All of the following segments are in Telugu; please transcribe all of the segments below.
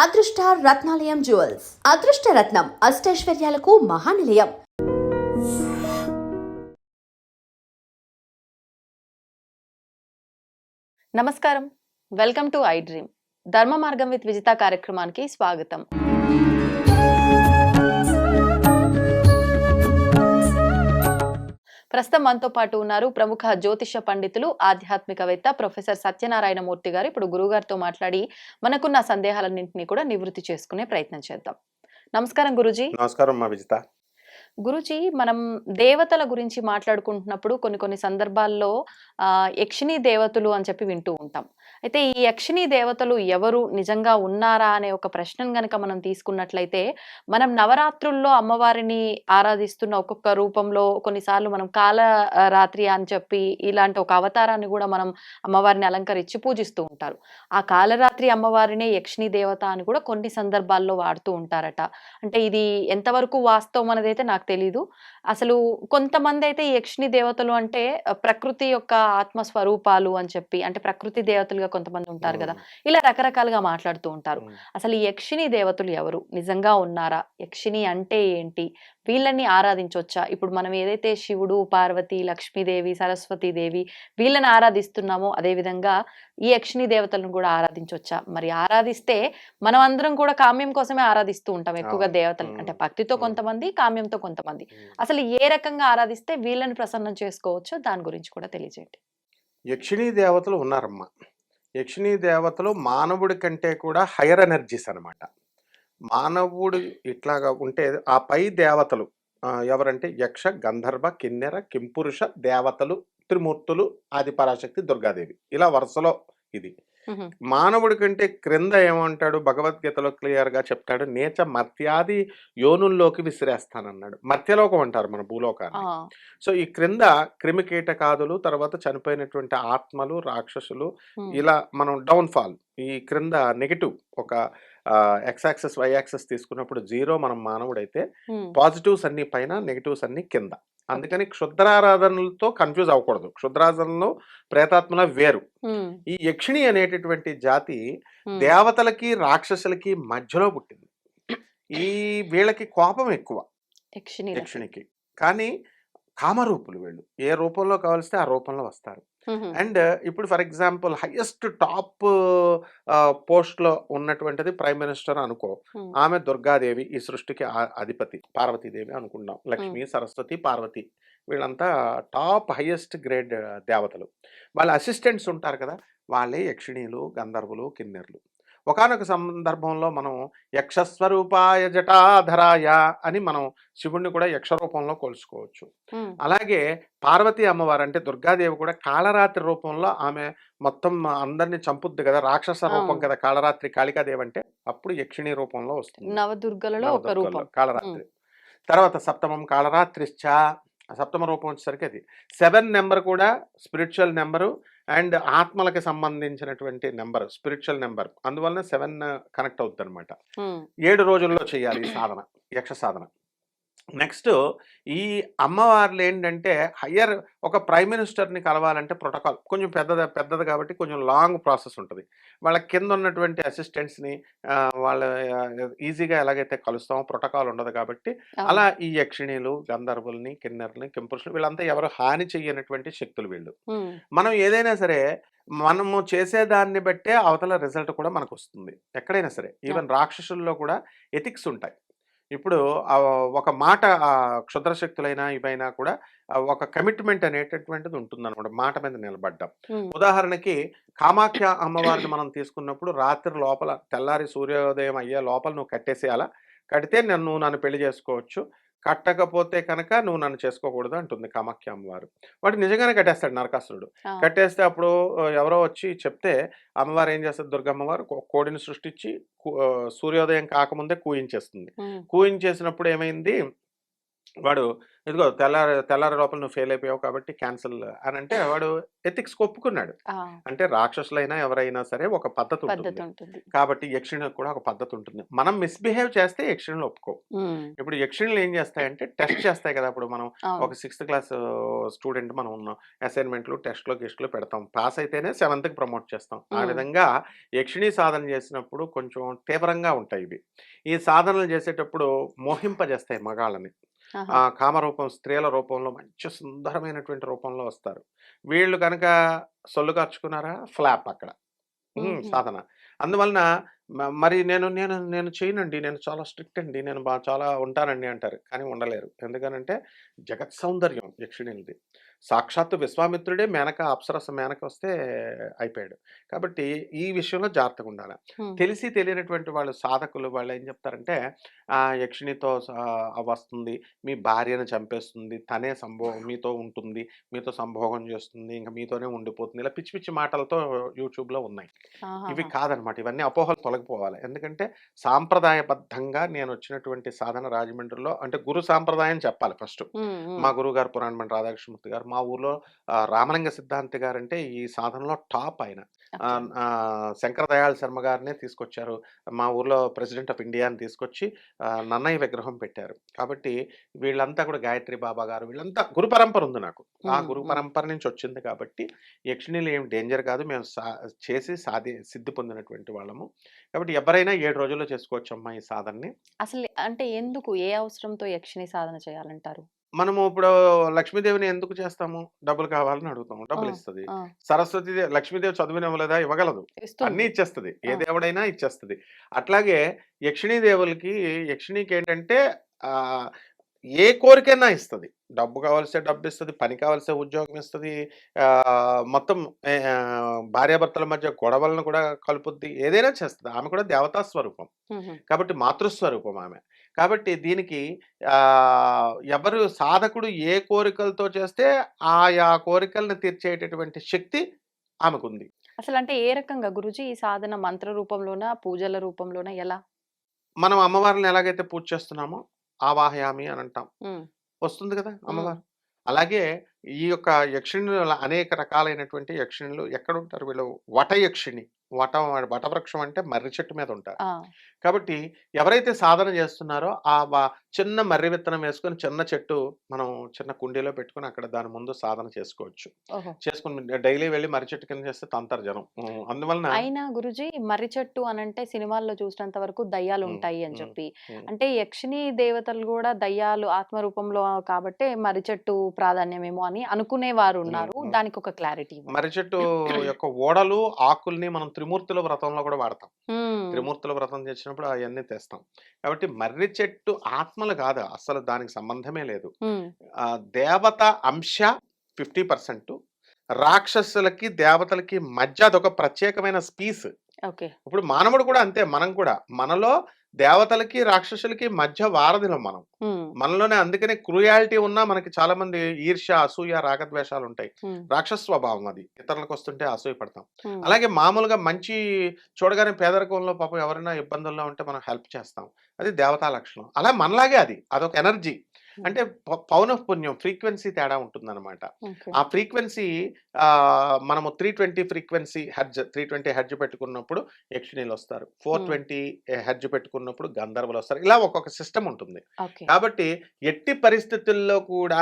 అదృష్ట రత్నాలయం జ్యువెల్స్ అదృష్ట రత్నం అష్టైశ్వర్యాలకు మహానిలయం. నమస్కారం, వెల్కమ్ టు ఐ డ్రీమ్. ధర్మ మార్గం విత్ విజిత కార్యక్రమానికి స్వాగతం. ప్రస్తుతం మనతో పాటు ఉన్నారు ప్రముఖ జ్యోతిష పండితులు, ఆధ్యాత్మికవేత్త ప్రొఫెసర్ సత్యనారాయణ మూర్తి గారు. ఇప్పుడు గురుగారితో మాట్లాడి మనకున్న సందేహాలన్నింటినీ కూడా నివృత్తి చేసుకునే ప్రయత్నం చేద్దాం. నమస్కారం గురుజీ. నమస్కారం మా విజిత. గురుజీ, మనం దేవతల గురించి మాట్లాడుకుంటున్నప్పుడు కొన్ని సందర్భాల్లో యక్షిణీ దేవతలు అని చెప్పి వింటూ ఉంటాం. అయితే ఈ యక్షిణీ దేవతలు ఎవరు, నిజంగా ఉన్నారా అనే ఒక ప్రశ్నను గనక మనం తీసుకున్నట్లయితే, మనం నవరాత్రుల్లో అమ్మవారిని ఆరాధిస్తున్న ఒక్కొక్క రూపంలో కొన్నిసార్లు మనం కాల రాత్రి అని చెప్పి ఇలాంటి ఒక అవతారాన్ని కూడా మనం అమ్మవారిని అలంకరించి పూజిస్తూ ఉంటారు. ఆ కాలరాత్రి అమ్మవారినే యక్షిణీ దేవత అని కూడా కొన్ని సందర్భాల్లో వాడుతూ ఉంటారట. అంటే ఇది ఎంతవరకు వాస్తవం అనేది అయితే నాకు తెలీదు. అసలు కొంతమంది అయితే ఈ యక్షిణీ దేవతలు అంటే ప్రకృతి యొక్క ఆత్మస్వరూపాలు అని చెప్పి, అంటే ప్రకృతి దేవతలుగా కొంతమంది ఉంటారు కదా, ఇలా రకరకాలుగా మాట్లాడుతూ ఉంటారు. అసలు ఈ యక్షిణీ దేవతలు ఎవరు, నిజంగా ఉన్నారా, యక్షిణి అంటే ఏంటి, వీళ్ళని ఆరాధించవచ్చా? ఇప్పుడు మనం ఏదైతే శివుడు, పార్వతి, లక్ష్మీదేవి, సరస్వతీదేవి వీళ్ళని ఆరాధిస్తున్నామో అదే విధంగా ఈ యక్షిణీ దేవతలను కూడా ఆరాధించవచ్చా? మరి ఆరాధిస్తే మనం అందరం కూడా కామ్యం కోసమే ఆరాధిస్తూ ఉంటాం ఎక్కువగా దేవతలు, అంటే భక్తితో కొంతమంది, కామ్యంతో కొంతమంది. అసలు ఏ రకంగా ఆరాధిస్తే వీళ్ళని ప్రసన్నం చేసుకోవచ్చో దాని గురించి కూడా తెలియజేయండి. యక్షిణీ దేవతలు ఉన్నారమ్మా. యక్షిణీ దేవతలు మానవుడి కంటే కూడా హైయర్ ఎనర్జీస్ అనమాట. మానవుడు ఇట్లాగా ఉంటే ఆ పై దేవతలు ఎవరంటే యక్ష, గంధర్వ, కిన్నెర, కింపురుష దేవతలు, త్రిమూర్తులు, ఆది పరాశక్తి, దుర్గాదేవి, ఇలా వరుసలో ఇది. మానవుడి కంటే క్రింద ఏమంటాడు భగవద్గీతలో క్లియర్ గా చెప్తాడు, నేచ మర్త్యాది యోనుల్లోకి విసిరేస్తానన్నాడు. మర్త్యలోకం అంటారు మన భూలోకాన్ని. సో ఈ క్రింద క్రిమికీటకాదులు, తర్వాత చనిపోయినటువంటి ఆత్మలు, రాక్షసులు, ఇలా మనం డౌన్ ఫాల్, ఈ క్రింద నెగిటివ్ ఒక ఎక్స్ యాక్సెస్ వై యాక్సెస్ తీసుకున్నప్పుడు 0 మనం మానవుడైతే, పాజిటివ్స్ అన్ని పైన, నెగిటివ్స్ అన్ని కింద. అందుకని క్షుద్రారాధనలతో కన్ఫ్యూజ్ అవ్వకూడదు. క్షుద్రారాధనలో ప్రేతాత్మల వేరు. ఈ యక్షిణి అనేటటువంటి జాతి దేవతలకి రాక్షసులకి మధ్యలో పుట్టింది. ఈ వీళ్ళకి కోపం ఎక్కువ యక్షిణికి, కానీ కామరూపులు వీళ్ళు. ఏ రూపంలో కావలిస్తే ఆ రూపంలో వస్తారు. అండ్ ఇప్పుడు for example highest top post లో ఉన్నటువంటిది ప్రైమ్ మినిస్టర్ అనుకో, ఆమె దుర్గాదేవి, ఈ సృష్టికి అధిపతి. పార్వతీదేవి అనుకున్నాం, లక్ష్మి, సరస్వతి, పార్వతి, వీళ్ళంతా టాప్ హైయెస్ట్ గ్రేడ్ దేవతలు. వాళ్ళ అసిస్టెంట్స్ ఉంటారు కదా, వాళ్ళే యక్షిణీలు, గంధర్వులు, కిన్నెర్లు. ఒకానొక సందర్భంలో మనం యక్షస్వరూపాయ జటాధరాయ అని మనం శివుణ్ణి కూడా యక్ష రూపంలో కొలుసుకోవచ్చు. అలాగే పార్వతీ అమ్మవారు అంటే దుర్గాదేవి కూడా కాళరాత్రి రూపంలో ఆమె మొత్తం అందరినీ చంపుద్ది కదా, రాక్షస రూపం కదా కాళరాత్రి కాళికాదేవి అంటే, అప్పుడు యక్షిణీ రూపంలో వస్తుంది నవదుర్గలలో ఒక రూపం కాళరాత్రి. తర్వాత సప్తమం కాళరాత్రిశ్చ, సప్తమ రూపం వచ్చేసరికి అది 7 నెంబర్ కూడా స్పిరిచువల్ నెంబరు అండ్ ఆత్మలకి సంబంధించినటువంటి నెంబర్, స్పిరిచువల్ నెంబర్. అందువలన 7 కనెక్ట్ అవుతుంది అనమాట. 7 రోజుల్లో చేయాలి ఈ సాధన, యక్ష సాధన. నెక్స్ట్ ఈ అమ్మవార్లు ఏంటంటే హయ్యర్, ఒక ప్రైమ్ మినిస్టర్ని కలవాలంటే ప్రోటోకాల్ కొంచెం పెద్దది కాబట్టి కొంచెం లాంగ్ ప్రాసెస్ ఉంటుంది. వాళ్ళ కింద ఉన్నటువంటి అసిస్టెంట్స్ని వాళ్ళ ఈజీగా ఎలాగైతే కలుస్తామో ప్రోటోకాల్ ఉండదు కాబట్టి, అలా ఈ యక్షిణీలు, గంధర్వుల్ని, కిన్నెర్ని, కింపురుషులు వీళ్ళంతా ఎవరు హాని చెయ్యనటువంటి శక్తులు వీళ్ళు. మనం ఏదైనా సరే మనము చేసేదాన్ని బట్టే అవతల రిజల్ట్ కూడా మనకు వస్తుంది ఎక్కడైనా సరే. ఈవెన్ రాక్షసుల్లో కూడా ఎథిక్స్ ఉంటాయి. ఇప్పుడు ఒక మాట, క్షుద్రశక్తులైనా ఇవైనా కూడా ఒక కమిట్మెంట్ అనేటటువంటిది ఉంటుందన్నమాట, మాట మీద నిలబడ్డం. ఉదాహరణకి కామాఖ్య అమ్మవారిని మనం తీసుకున్నప్పుడు రాత్రి లోపల, తెల్లారి సూర్యోదయం అయ్యే లోపల నువ్వు కట్టేసేయాలా, కడితే నన్ను పెళ్లి చేసుకోవచ్చు, కట్టకపోతే కనుక నువ్వు నన్ను చేసుకోకూడదు అంటుంది కామాఖ్య అమ్మవారు. వాడు నిజంగానే కట్టేస్తాడు నరకాసురుడు. కట్టేస్తే అప్పుడు ఎవరో వచ్చి చెప్తే అమ్మవారు ఏం చేస్తుంది, దుర్గమ్మవారు కోడిని సృష్టించి సూర్యోదయం కాకముందే కూయించేస్తుంది. కూయించేసినప్పుడు ఏమైంది, వాడు ఇదిగో తెల్లారి లోపల నువ్వు ఫెయిల్ అయిపోయావు కాబట్టి క్యాన్సిల్ అని అంటే వాడు ఎథిక్స్ ఒప్పుకున్నాడు. అంటే రాక్షసులైనా ఎవరైనా సరే ఒక పద్ధతి పద్ధతి ఉంటుంది. ఉంటుంది. కాబట్టి యక్షిణికి కూడా ఒక పద్ధతి ఉంటుంది. మనం మిస్బిహేవ్ చేస్తే యక్షిణులు ఒప్పుకో. ఇప్పుడు యక్షిణులు ఏం చేస్తాయంటే టెస్ట్ చేస్తాయి కదా. ఇప్పుడు మనం అవును. ఒక 6th క్లాస్ స్టూడెంట్ మనం ఉన్నాం, అసైన్మెంట్లు టెస్ట్లు గిస్ట్లు పెడతాం, పాస్ అయితేనే 7th ప్రమోట్ చేస్తాం. ఆ విధంగా యక్షిణీ సాధన చేసినప్పుడు కొంచెం తీవ్రంగా ఉంటాయి ఇవి. ఈ సాధనలు చేసేటప్పుడు మోహింపజేస్తాయి మగాళ్ళని. కామరూపం స్త్రీల రూపంలో మంచి సుందరమైనటువంటి రూపంలో వస్తారు. వీళ్ళు కనుక సొల్లు కార్చుకున్నారా ఫ్లాప్ అక్కడ సాధన. అందువలన మరి నేను చేయనండి, నేను చాలా స్ట్రిక్ట్ అండి, నేను చాలా ఉంటానండి అంటారు, కానీ ఉండలేరు. ఎందుకనంటే జగత్ సౌందర్యం యక్షిణిది. సాక్షాత్తు విశ్వామిత్రుడే మేనక అప్సరస మేనక వస్తే అయిపోయాడు. కాబట్టి ఈ విషయంలో జాగ్రత్తగా ఉండాలి. తెలిసి తెలియనటువంటి వాళ్ళు సాధకులు వాళ్ళు ఏం చెప్తారంటే యక్షిణితో వస్తుంది, మీ భార్యను చంపేస్తుంది, తనే మీతో ఉంటుంది, మీతో సంభోగం చేస్తుంది, ఇంకా మీతోనే ఉండిపోతుంది, ఇలా పిచ్చి పిచ్చి మాటలతో యూట్యూబ్లో ఉన్నాయి. ఇవి కాదనమాట. ఇవన్నీ అపోహలు తొలగిపోవాలి. ఎందుకంటే సాంప్రదాయబద్ధంగా నేను వచ్చినటువంటి సాధన రాజమండ్రిలో అంటే గురు సాంప్రదాయం చెప్పాలి ఫస్ట్. మా గురువు గారు పురాణమణి రాధాకృష్ణమూర్తి గారు, మా ఊర్లో రామలింగ సిద్ధాంతి గారు అంటే ఈ సాధనలో టాప్ ఆయన. శంకర దయాళ్ శర్మ గారినే తీసుకొచ్చారు. మా ఊర్లో ప్రెసిడెంట్ ఆఫ్ ఇండియాని తీసుకొచ్చి నన్నయ్య విగ్రహం పెట్టారు. కాబట్టి వీళ్ళంతా కూడా గాయత్రి బాబా గారు వీళ్ళంతా గురు పరంపర ఉంది నాకు. ఆ గురు పరంపర నుంచి వచ్చింది కాబట్టి యక్షిణీలు ఏం డేంజర్ కాదు. మేము చేసి సిద్ధి పొందినటువంటి వాళ్ళము. కాబట్టి ఎవరైనా 7 రోజుల్లో చేసుకోవచ్చమ్మా ఈ సాధనని. అసలు అంటే ఎందుకు, ఏ అవసరంతో యక్షిణీ సాధన చేయాలంటారు? మనము ఇప్పుడు లక్ష్మీదేవిని ఎందుకు చేస్తాము? డబ్బులు కావాలని అడుగుతాము, డబ్బులు ఇస్తుంది. సరస్వతి లక్ష్మీదేవి చదువునివ్వలేదా? ఇవ్వగలదు, అన్ని ఇచ్చేస్తుంది. ఏ దేవుడైనా ఇచ్చేస్తుంది. అట్లాగే యక్షిణీకి ఏంటంటే ఏ కోరికైనా ఇస్తుంది. డబ్బు కావాల్సే డబ్బు ఇస్తుంది, పని కావాల్సే ఉద్యోగం ఇస్తుంది, మొత్తం భార్యాభర్తల మధ్య గొడవలను కూడా కలుపుద్ది, ఏదైనా చేస్తుంది. ఆమె కూడా దేవతా స్వరూపం కాబట్టి మాతృస్వరూపం ఆమె. కాబట్టి దీనికి ఎవరు సాధకుడు ఏ కోరికలతో చేస్తే ఆయా కోరికలను తీర్చేటటువంటి శక్తి ఆమెకుంది. అసలు అంటే ఏ రకంగా గురుజీ ఈ సాధన? మంత్ర రూపంలోనా, పూజల రూపంలోనా, ఎలా? మనం అమ్మవారిని ఎలాగైతే పూజ చేస్తున్నామో ఆవాహయామి అని అంటాం, వస్తుంది కదా అమ్మవారు. అలాగే ఈ యొక్క యక్షిణులు అనేక రకాలైనటువంటి యక్షిణులు ఎక్కడ ఉంటారు? వీళ్ళు వటయక్షిణి. వటవృక్షం అంటే మర్రి చెట్టు మీద ఉంటారు. కాబట్టి ఎవరైతే సాధన చేస్తున్నారో ఆ చిన్న మర్రి విత్తనం వేసుకొని చిన్న చెట్టు మనం చిన్న కుండీలో పెట్టుకుని అక్కడ దాని ముందు సాధన చేసుకోవచ్చు. చేసుకుని డైలీ వెళ్ళి మర్రి చెట్టు కింద చేస్తే తంతారు జనం. అందువలన అయినా గురుజీ మర్రి చెట్టు అనంటే సినిమాల్లో చూసినంత వరకు దయ్యాలు ఉంటాయి అని చెప్పి, అంటే యక్షిణీ దేవతలు కూడా దయ్యాలు ఆత్మరూపంలో కాబట్టి మర్రి చెట్టు ప్రాధాన్యమేమో అని అనుకునేవారు ఉన్నారు. దానికి ఒక క్లారిటీ. మర్రి చెట్టు యొక్క ఓడలు ఆకుల్ని మనం త్రిమూర్తుల వ్రతంలో కూడా వాడతాం. త్రిమూర్తుల వ్రతం చేసినప్పుడు అవన్నీ తెస్తాం. కాబట్టి మర్రి చెట్టు ఆత్మలు కాదు, అసలు దానికి సంబంధమే లేదు. దేవత అంశ 50%, రాక్షసులకి దేవతలకి మధ్య అదొక ప్రత్యేకమైన స్పీస్. ఇప్పుడు మానవుడు కూడా అంతే. మనం కూడా మనలో దేవతలకి రాక్షసులకి మధ్య వారధిలో మనం. మనలోనే అందుకనే క్రూయాలిటీ ఉన్నా మనకి చాలా మంది ఈర్ష్య, అసూయ, రాగద్వేషాలు ఉంటాయి. రాక్షస స్వభావం అది. ఇతరులకు వస్తుంటే అసూయ పడతాం. అలాగే మామూలుగా మంచి చూడగానే పేదరికంలో పాపం ఎవరైనా ఇబ్బందుల్లో ఉంటే మనం హెల్ప్ చేస్తాం, అది దేవతా లక్షణం. అలా మనలాగే అదొక ఎనర్జీ. అంటే పౌనఃపుణ్యం ఫ్రీక్వెన్సీ తేడా ఉంటుందన్నమాట. ఆ ఫ్రీక్వెన్సీ మనము 320 ఫ్రీక్వెన్సీ హెర్జ్ 320 హెర్జ్ పెట్టుకున్నప్పుడు యక్షిణీలు వస్తారు, 420 హెర్జ్ పెట్టుకున్నప్పుడు గంధర్వులు వస్తారు. ఇలా ఒక్కొక్క సిస్టమ్ ఉంటుంది. కాబట్టి ఎట్టి పరిస్థితుల్లో కూడా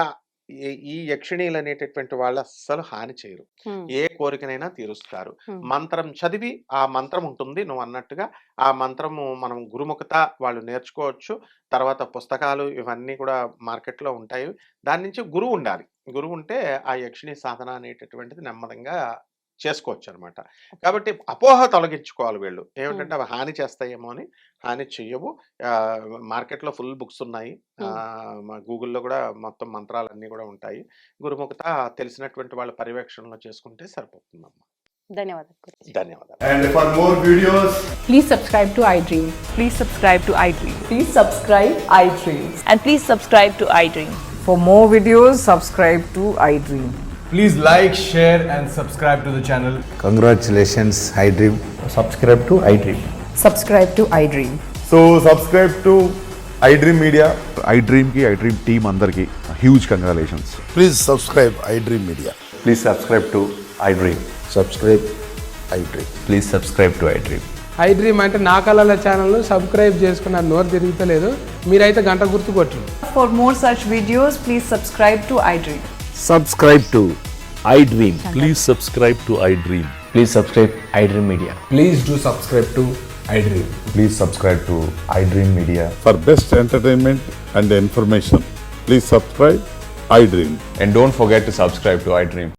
ఈ యక్షిణీలు అనేటటువంటి వాళ్ళు అస్సలు హాని చేయరు. ఏ కోరికనైనా తీరుస్తారు. మంత్రం చదివి, ఆ మంత్రం ఉంటుంది నువ్వు అన్నట్టుగా, ఆ మంత్రము మనం గురుముఖత వాళ్ళు నేర్చుకోవచ్చు. తర్వాత పుస్తకాలు ఇవన్నీ కూడా మార్కెట్లో ఉంటాయి. దాని నుంచి గురువు ఉండాలి. గురువు ఉంటే ఆ యక్షిణీ సాధన అనేటటువంటిది నెమ్మదంగా చేసుకోవచ్చు అనమాట. కాబట్టి అపోహ తొలగించుకోవాలి వీళ్ళు. ఏమిటంటే అవి హాని చేస్తాయేమో అని. హాని చెయ్యవు. మార్కెట్లో ఫుల్ బుక్స్ ఉన్నాయి. గూగుల్లో కూడా మొత్తం మంత్రాలన్నీ కూడా ఉంటాయి. గురుముఖత తెలిసినటువంటి వాళ్ళ పర్యవేక్షణలో చేసుకుంటే సరిపోతుందమ్మా. ధన్యవాదాలు. ధన్యవాదాలు. And for more videos, please subscribe to iDream. Please subscribe to iDream. Please subscribe iDream. And please subscribe to iDream. For more videos, subscribe to iDream. please like, share and subscribe to the channel. Congratulations, iDream. Subscribe to iDream. Subscribe to iDream. So subscribe to iDream Media. iDreamకి iDream టీమ్ అందరికి huge congratulations. Please subscribe iDream Media. Please subscribe to iDream. Subscribe iDream. Please subscribe to iDream. iDream అంటే నా కళల ఛానల్ సబ్స్క్రైబ్ చేసుకున్న నోరు తిరుగుతలేదు, మీరైతే గంట గుర్తు కొట్టండి. For more such videos, please subscribe to iDream. Subscribe to iDream. Please subscribe to iDream. Please subscribe iDream Media. Please do subscribe to iDream. Please subscribe to iDream Media. For best entertainment and information, please subscribe iDream. And don't forget to subscribe to iDream.